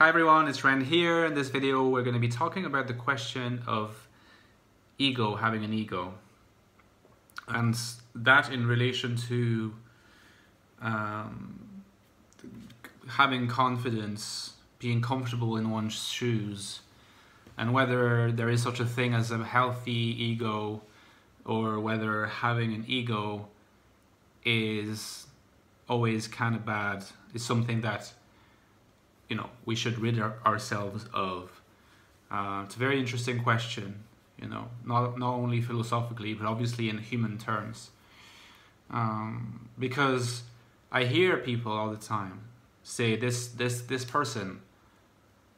Hi everyone, it's Ren here. In this video we're going to be talking about the question of ego, having an ego, and that in relation to having confidence, being comfortable in one's shoes, and whether there is such a thing as a healthy ego, or whether having an ego is always kind of bad, is something that we should rid ourselves of. It's a very interesting question, not only philosophically, but obviously in human terms. Because I hear people all the time say this person,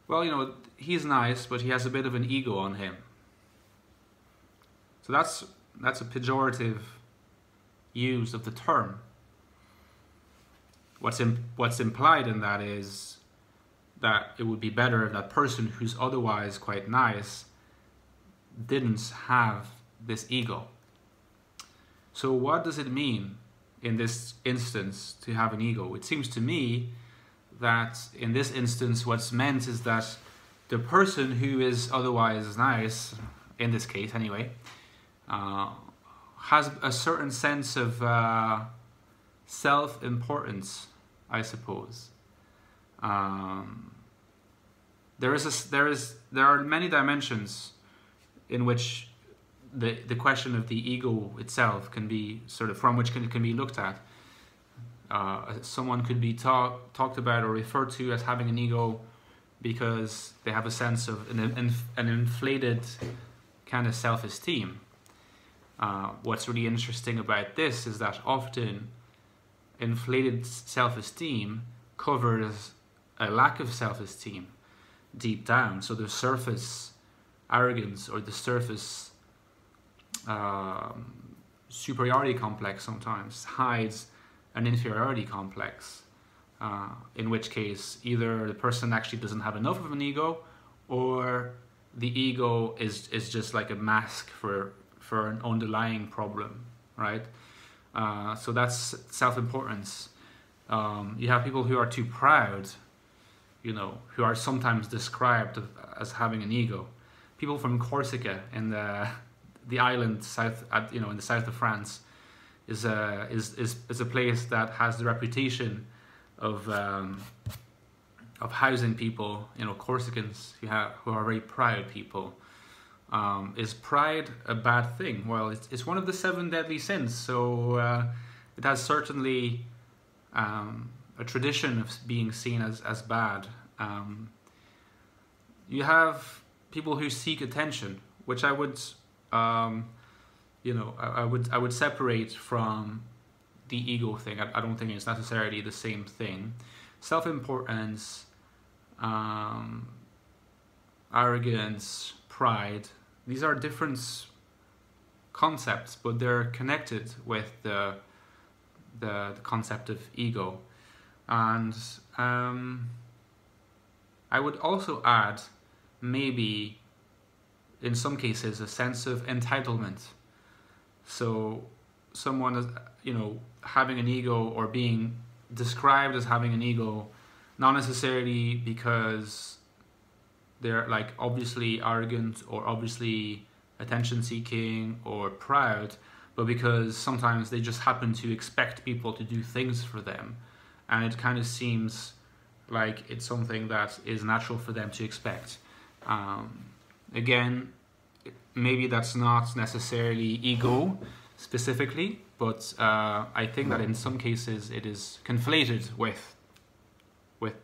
well, he's nice, but he has a bit of an ego on him. So that's a pejorative use of the term. What's implied in that is that it would be better if that person who's otherwise quite nice didn't have this ego. So what does it mean in this instance to have an ego? It seems to me that in this instance what's meant is that the person who is otherwise nice, in this case anyway, has a certain sense of self-importance, I suppose. There are many dimensions in which the question of the ego itself can be from which can be looked at. Someone could be talked about or referred to as having an ego because they have a sense of an inflated kind of self-esteem. What's really interesting about this is that often inflated self-esteem covers a lack of self-esteem deep down. So the surface arrogance or the surface superiority complex sometimes hides an inferiority complex, in which case either the person actually doesn't have enough of an ego, or the ego is just like a mask for an underlying problem, right? So that's self-importance. You have people who are too proud, who are sometimes described as having an ego. People from Corsica in the island south, in the south of France, is a place that has the reputation of housing people, Corsicans who are very proud people. Is pride a bad thing? Well, it's one of the 7 deadly sins, so it has certainly a tradition of being seen as bad. You have people who seek attention, which I would, I would separate from the ego thing. I don't think it's necessarily the same thing. Self-importance, arrogance, pride. These are different concepts, but they're connected with the concept of ego. And I would also add, maybe in some cases, a sense of entitlement. So someone is, having an ego or being described as having an ego, not necessarily because they're obviously arrogant or obviously attention-seeking or proud, but because sometimes they just happen to expect people to do things for them, and it kind of seems like it's something that is natural for them to expect. Again, maybe that's not necessarily ego specifically, but I think that in some cases it is conflated with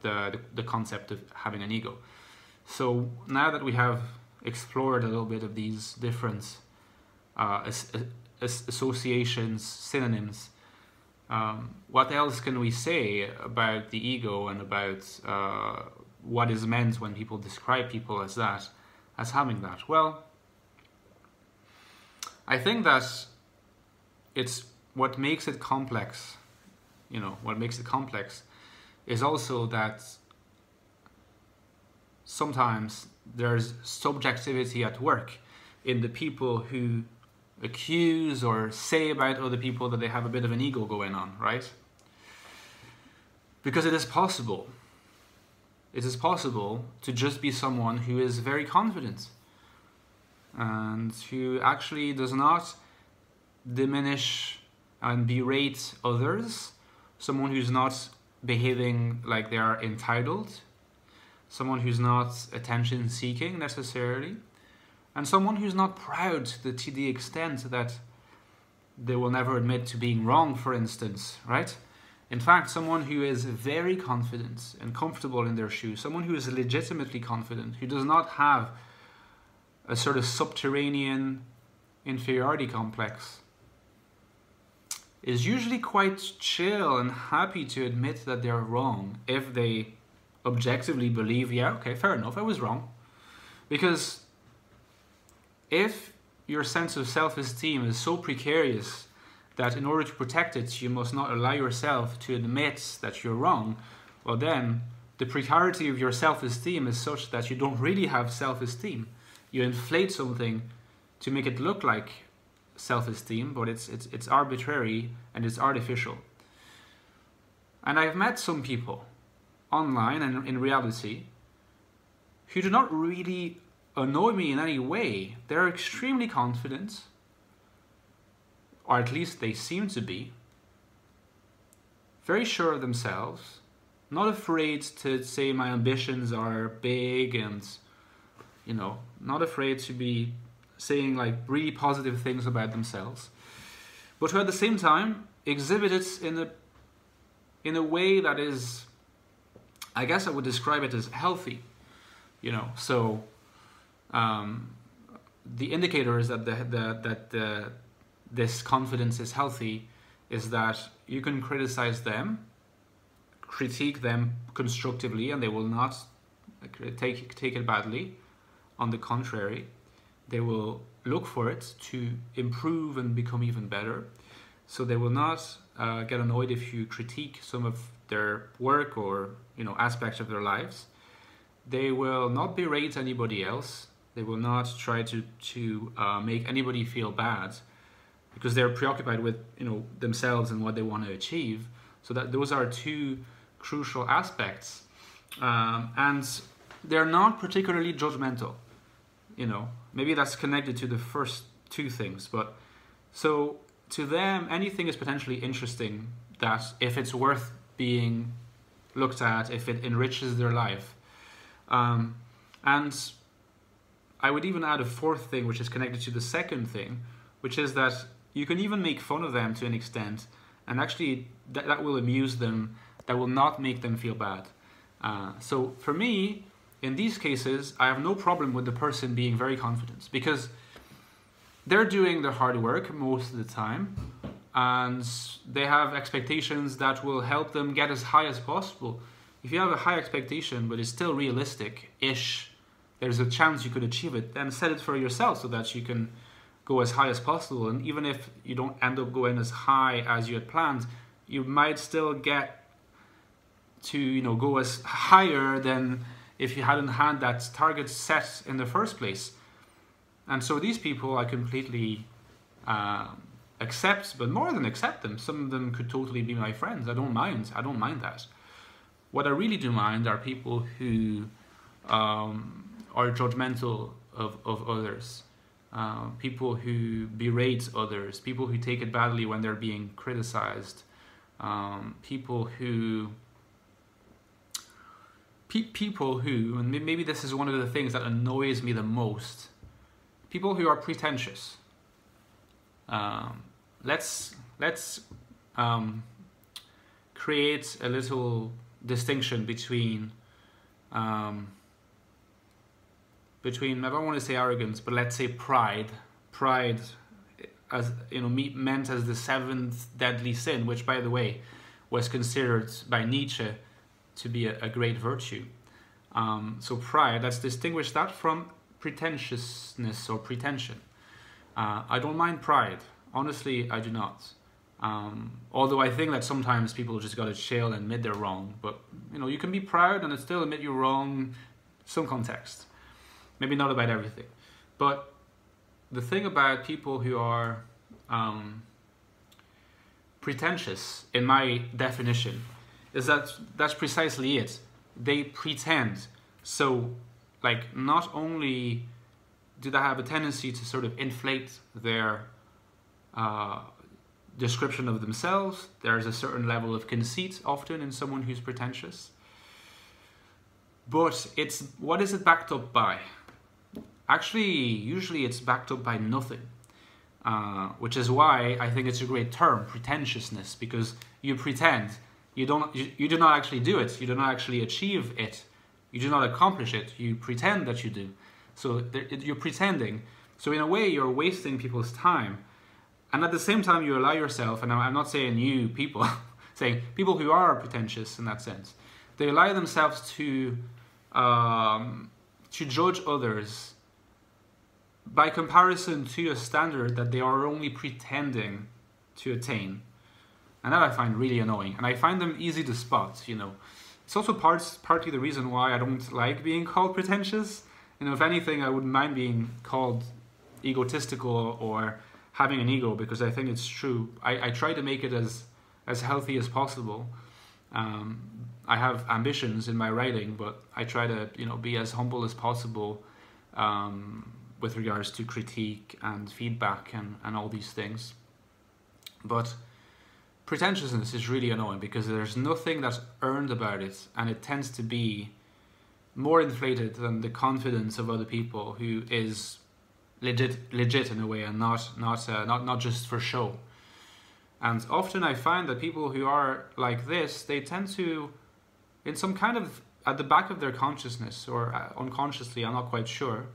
the concept of having an ego. So now that we have explored a little bit of these different associations, synonyms, what else can we say about the ego and about what is meant when people describe people as having that? Well, I think that it's what makes it complex. What makes it complex is also that sometimes there's subjectivity at work in the people who accuse or say about other people that they have a bit of an ego going on, right? Because it is possible it is possible to just be someone who is very confident and who actually does not diminish and berate others, someone who's not behaving like they are entitled, someone who's not attention seeking necessarily, and someone who's not proud to the extent that they will never admit to being wrong, for instance, right? In fact, someone who is very confident and comfortable in their shoes, someone who is legitimately confident, who does not have a sort of subterranean inferiority complex, is usually quite chill and happy to admit that they're wrong if they objectively believe, yeah, okay, fair enough, I was wrong. Because if your sense of self-esteem is so precarious that in order to protect it, you must not allow yourself to admit that you're wrong, well then, the precarity of your self-esteem is such that you don't really have self-esteem. You inflate something to make it look like self-esteem, but it's arbitrary and it's artificial. And I've met some people online and in reality who do not really annoy me in any way. They're extremely confident, or at least they seem to be, very sure of themselves, not afraid to say my ambitions are big, and not afraid to be saying like really positive things about themselves, but who at the same time exhibit it in a way that is, I guess I would describe it as healthy, So the indicators that this confidence is healthy is that you can criticize them, critique them constructively, and they will not take it badly. On the contrary, they will look for it to improve and become even better. So they will not get annoyed if you critique some of their work or aspects of their lives. They will not berate anybody else. They will not try to make anybody feel bad, because they're preoccupied with themselves and what they want to achieve. So that those are two crucial aspects, and they're not particularly judgmental. Maybe that's connected to the first two things, but so to them anything is potentially interesting, that if it's worth being looked at, if it enriches their life. And I would even add a fourth thing, which is connected to the second thing, which is that you can even make fun of them to an extent, and actually that will amuse them, that will not make them feel bad. So for me, in these cases, I have no problem with the person being very confident, because they're doing the hard work most of the time, and they have expectations that will help them get as high as possible. If you have a high expectation, but it's still realistic-ish, there's a chance you could achieve it, then set it for yourself so that you can go as high as possible. And even if you don't end up going as high as you had planned, you might still get to go as higher than if you hadn't had that target set in the first place. And so these people I completely accept, but more than accept them. Some of them could totally be my friends. I don't mind that. What I really do mind are people who are judgmental of others, people who berate others, people who take it badly when they're being criticized, people who, and maybe this is one of the things that annoys me the most, people who are pretentious. Let's create a little distinction between I don't want to say arrogance, but let's say pride, as meant as the seventh deadly sin, which by the way was considered by Nietzsche to be a great virtue. So pride, let's distinguish that from pretentiousness or pretension. I don't mind pride, honestly I do not. Although I think that sometimes people just gotta chill and admit they're wrong, but you can be proud and still admit you're wrong, some context. Maybe not about everything. But the thing about people who are pretentious, in my definition, is that that's precisely it. they pretend. So, like, not only do they have a tendency to sort of inflate their description of themselves, there's a certain level of conceit often in someone who's pretentious. But what is it backed up by? Actually, usually it's backed up by nothing. Which is why I think it's a great term, pretentiousness, because you pretend. You do not actually do it. You do not actually achieve it. You do not accomplish it. You pretend that you do. So you're pretending. So in a way, you're wasting people's time. And at the same time, you allow yourself, and I'm not saying you people, saying people who are pretentious in that sense, they allow themselves to judge others by comparison to a standard that they are only pretending to attain. And that I find really annoying. And I find them easy to spot, you know. It's also partly the reason why I don't like being called pretentious. You know, if anything, I wouldn't mind being called egotistical or having an ego, because I think it's true. I try to make it as healthy as possible. I have ambitions in my writing, but I try to, you know, be as humble as possible with regards to critique and feedback and all these things. But pretentiousness is really annoying because there's nothing that's earned about it, and it tends to be more inflated than the confidence of other people, who is legit in a way, and not just for show. And often I find that people who are like this, they tend to, in some kind of, at the back of their consciousness, or unconsciously, I'm not quite sure,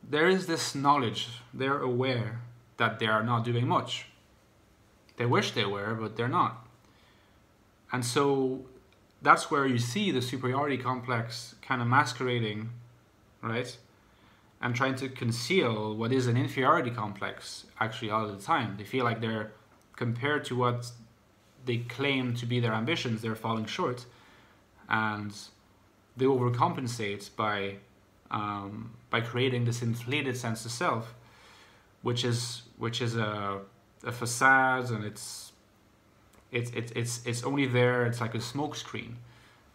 there is this knowledge, they're aware that they are not doing much. They wish they were, but they're not. And so that's where you see the superiority complex kind of masquerading, right? And trying to conceal what is an inferiority complex actually all the time. They feel like they're, compared to what they claim to be their ambitions, they're falling short. And they overcompensate by creating this inflated sense of self, which is a facade, and it's only there. It's like a smokescreen,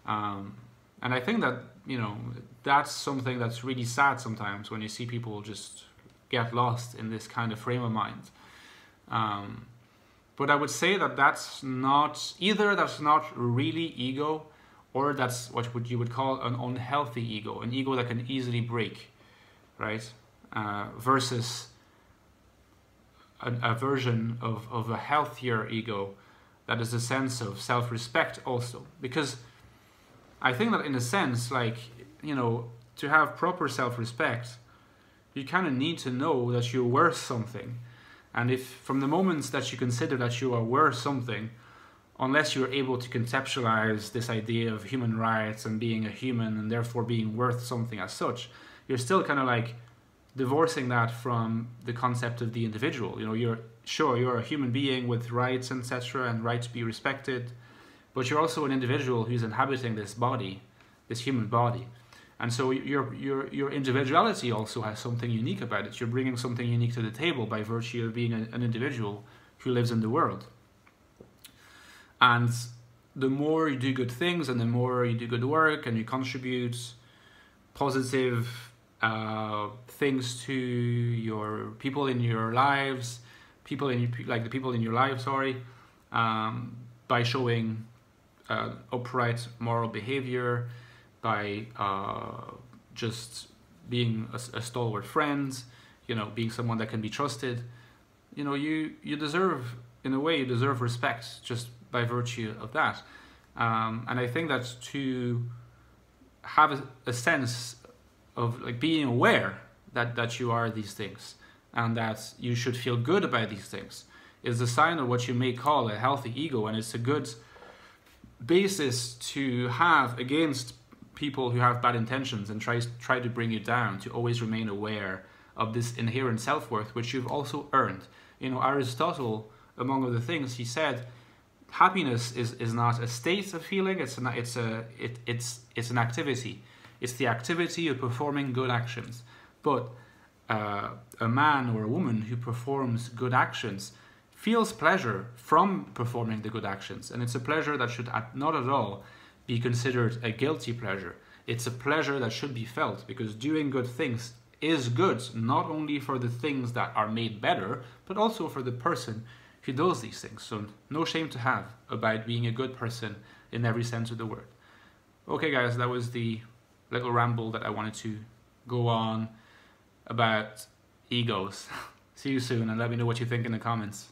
and I think that, you know, that's something that's really sad sometimes, when you see people just get lost in this kind of frame of mind. But I would say that that's not really ego, or that's what you would call an unhealthy ego, an ego that can easily break, right? Versus a version of a healthier ego that is a sense of self-respect also. Because I think that in a sense, like, you know, to have proper self-respect, you kind of need to know that you're worth something. And if from the moments that you consider that you are worth something, unless you're able to conceptualize this idea of human rights and being a human and therefore being worth something as such, you're still kind of like divorcing that from the concept of the individual. You know, you're a human being with rights, etc., and right to be respected, but you're also an individual who's inhabiting this body, this human body. And so your individuality also has something unique about it. You're bringing something unique to the table by virtue of being an individual who lives in the world. And the more you do good things, and the more you do good work, and you contribute positive things to your people in your lives, the people in your life, by showing upright moral behavior, by just being a stalwart friend, you know, being someone that can be trusted, you know, you deserve, in a way, you deserve respect just by virtue of that. And I think that to have a sense of like being aware that you are these things, and that you should feel good about these things, is a sign of what you may call a healthy ego, and it's a good basis to have against people who have bad intentions and try to bring you down, to always remain aware of this inherent self-worth, which you've also earned. You know, Aristotle, among other things, he said happiness is not a state of feeling, it's an activity. It's the activity of performing good actions. But a man or a woman who performs good actions feels pleasure from performing the good actions, and it's a pleasure that should not at all be considered a guilty pleasure. It's a pleasure that should be felt, because doing good things is good, not only for the things that are made better, but also for the person who does these things. So no shame to have about being a good person in every sense of the word. Okay guys, that was the little ramble that I wanted to go on about egos. See you soon, and let me know what you think in the comments.